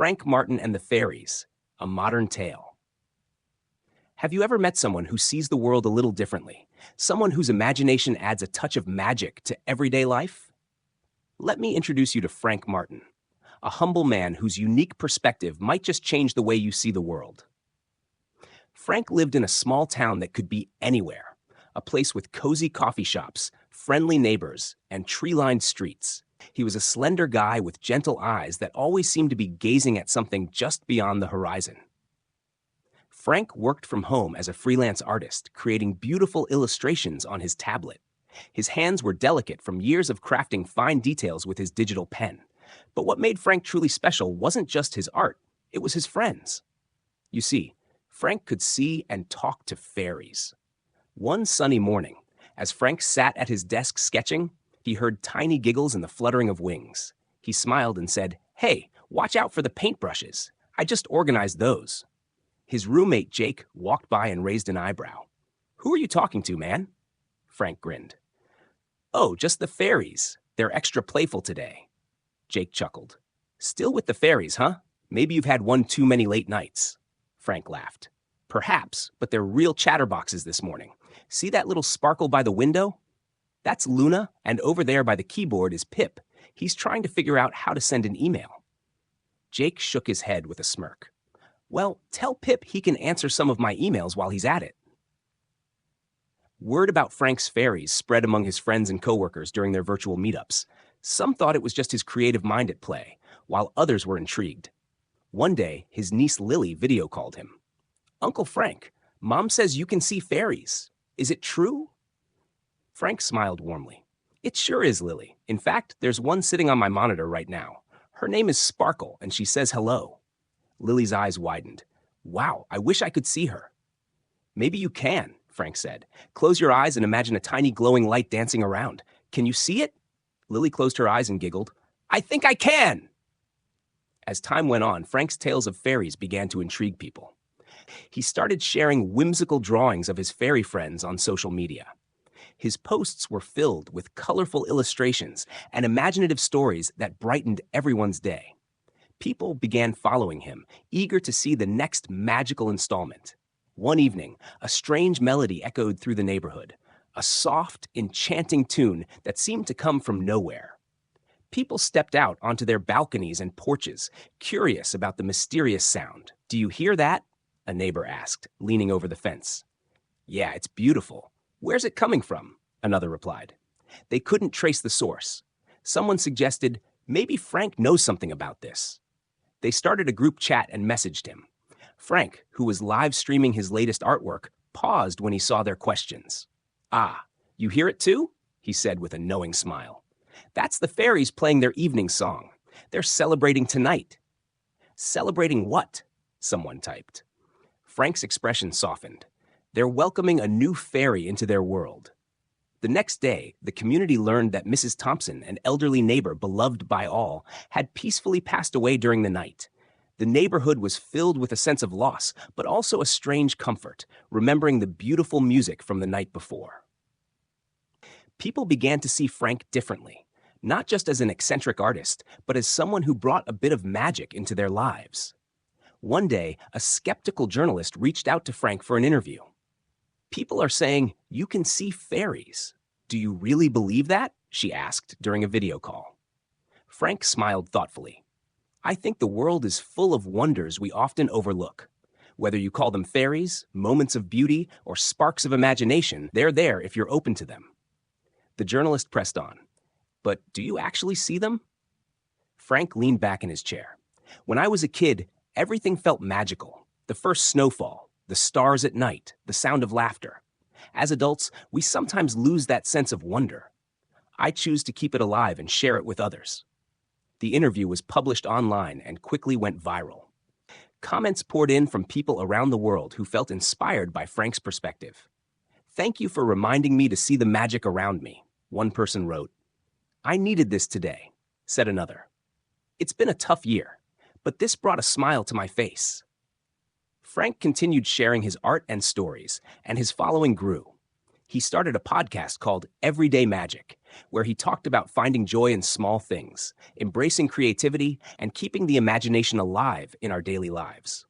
Frank Martin and the Fairies, a modern tale. Have you ever met someone who sees the world a little differently? Someone whose imagination adds a touch of magic to everyday life? Let me introduce you to Frank Martin, a humble man whose unique perspective might just change the way you see the world. Frank lived in a small town that could be anywhere, a place with cozy coffee shops, friendly neighbors, and tree-lined streets. He was a slender guy with gentle eyes that always seemed to be gazing at something just beyond the horizon. Frank worked from home as a freelance artist, creating beautiful illustrations on his tablet. His hands were delicate from years of crafting fine details with his digital pen. But what made Frank truly special wasn't just his art, it was his friends. You see, Frank could see and talk to fairies. One sunny morning, as Frank sat at his desk sketching, he heard tiny giggles and the fluttering of wings. He smiled and said, "Hey, watch out for the paintbrushes. I just organized those." His roommate, Jake, walked by and raised an eyebrow. "Who are you talking to, man?" Frank grinned. "Oh, just the fairies. They're extra playful today." Jake chuckled. "Still with the fairies, huh? Maybe you've had one too many late nights." Frank laughed. "Perhaps, but they're real chatterboxes this morning. See that little sparkle by the window? That's Luna, and over there by the keyboard is Pip. He's trying to figure out how to send an email." Jake shook his head with a smirk. "Well, tell Pip he can answer some of my emails while he's at it." Word about Frank's fairies spread among his friends and coworkers during their virtual meetups. Some thought it was just his creative mind at play, while others were intrigued. One day, his niece Lily video called him. "Uncle Frank, Mom says you can see fairies. Is it true?" Frank smiled warmly. "It sure is, Lily. In fact, there's one sitting on my monitor right now. Her name is Sparkle, and she says hello." Lily's eyes widened. "Wow, I wish I could see her." "Maybe you can," Frank said. "Close your eyes and imagine a tiny glowing light dancing around. Can you see it?" Lily closed her eyes and giggled. "I think I can!" As time went on, Frank's tales of fairies began to intrigue people. He started sharing whimsical drawings of his fairy friends on social media. His posts were filled with colorful illustrations and imaginative stories that brightened everyone's day. People began following him, eager to see the next magical installment. One evening, a strange melody echoed through the neighborhood, a soft, enchanting tune that seemed to come from nowhere. People stepped out onto their balconies and porches, curious about the mysterious sound. "Do you hear that?" a neighbor asked, leaning over the fence. "Yeah, it's beautiful. Where's it coming from?" another replied. They couldn't trace the source. Someone suggested, "Maybe Frank knows something about this." They started a group chat and messaged him. Frank, who was live streaming his latest artwork, paused when he saw their questions. "Ah, you hear it too?" he said with a knowing smile. "That's the fairies playing their evening song. They're celebrating tonight." "Celebrating what?" someone typed. Frank's expression softened. "They're welcoming a new fairy into their world." The next day, the community learned that Mrs. Thompson, an elderly neighbor beloved by all, had peacefully passed away during the night. The neighborhood was filled with a sense of loss, but also a strange comfort, remembering the beautiful music from the night before. People began to see Frank differently, not just as an eccentric artist, but as someone who brought a bit of magic into their lives. One day, a skeptical journalist reached out to Frank for an interview. "People are saying you can see fairies. Do you really believe that?" she asked during a video call. Frank smiled thoughtfully. "I think the world is full of wonders we often overlook. Whether you call them fairies, moments of beauty, or sparks of imagination, they're there if you're open to them." The journalist pressed on. "But do you actually see them?" Frank leaned back in his chair. "When I was a kid, everything felt magical. The first snowfall, the stars at night, the sound of laughter. As adults, we sometimes lose that sense of wonder. I choose to keep it alive and share it with others." The interview was published online and quickly went viral. Comments poured in from people around the world who felt inspired by Frank's perspective. "Thank you for reminding me to see the magic around me," one person wrote. "I needed this today," said another. "It's been a tough year, but this brought a smile to my face." Frank continued sharing his art and stories, and his following grew. He started a podcast called Everyday Magic, where he talked about finding joy in small things, embracing creativity, and keeping the imagination alive in our daily lives.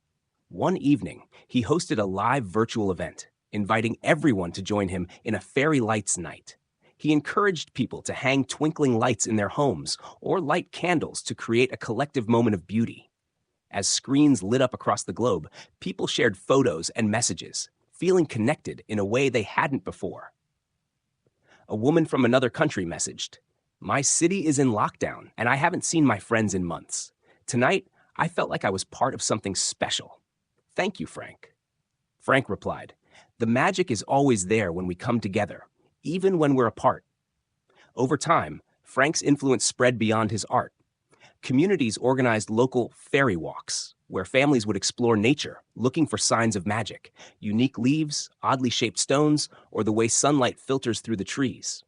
One evening, he hosted a live virtual event, inviting everyone to join him in a fairy lights night. He encouraged people to hang twinkling lights in their homes or light candles to create a collective moment of beauty. As screens lit up across the globe, people shared photos and messages, feeling connected in a way they hadn't before. A woman from another country messaged, "My city is in lockdown, and I haven't seen my friends in months. Tonight, I felt like I was part of something special. Thank you, Frank." Frank replied, "The magic is always there when we come together, even when we're apart." Over time, Frank's influence spread beyond his art. Communities organized local fairy walks, where families would explore nature, looking for signs of magic, unique leaves, oddly shaped stones, or the way sunlight filters through the trees.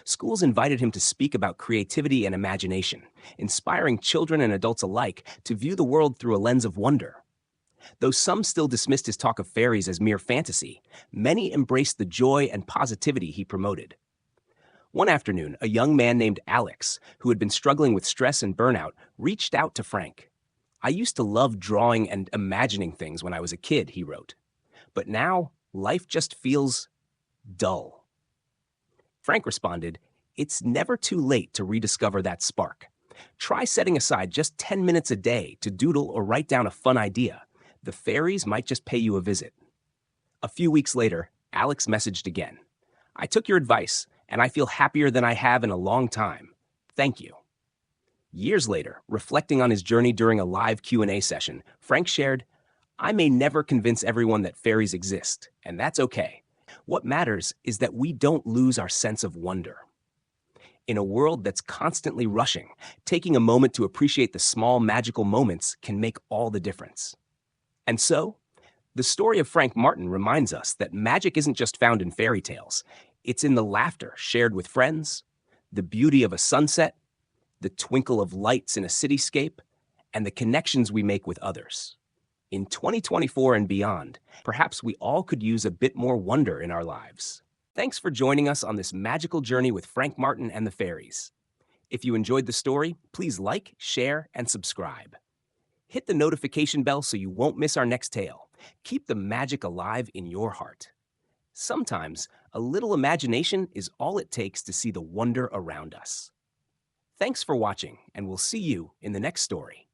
Schools invited him to speak about creativity and imagination, inspiring children and adults alike to view the world through a lens of wonder. Though some still dismissed his talk of fairies as mere fantasy, many embraced the joy and positivity he promoted. One afternoon, a young man named Alex, who had been struggling with stress and burnout, reached out to Frank. "I used to love drawing and imagining things when I was a kid," he wrote. "But now, life just feels dull." Frank responded, "It's never too late to rediscover that spark. Try setting aside just 10 minutes a day to doodle or write down a fun idea. The fairies might just pay you a visit." A few weeks later, Alex messaged again. "I took your advice, and I feel happier than I have in a long time. Thank you." Years later, reflecting on his journey during a live Q&A session, Frank shared, "I may never convince everyone that fairies exist, and that's okay. What matters is that we don't lose our sense of wonder." In a world that's constantly rushing, taking a moment to appreciate the small magical moments can make all the difference. And so, the story of Frank Martin reminds us that magic isn't just found in fairy tales. It's in the laughter shared with friends, the beauty of a sunset, the twinkle of lights in a cityscape, and the connections we make with others. In 2024 and beyond, perhaps we all could use a bit more wonder in our lives. Thanks for joining us on this magical journey with Frank Martin and the fairies. If you enjoyed the story, please like, share, and subscribe. Hit the notification bell so you won't miss our next tale. Keep the magic alive in your heart. Sometimes, a little imagination is all it takes to see the wonder around us. Thanks for watching, and we'll see you in the next story.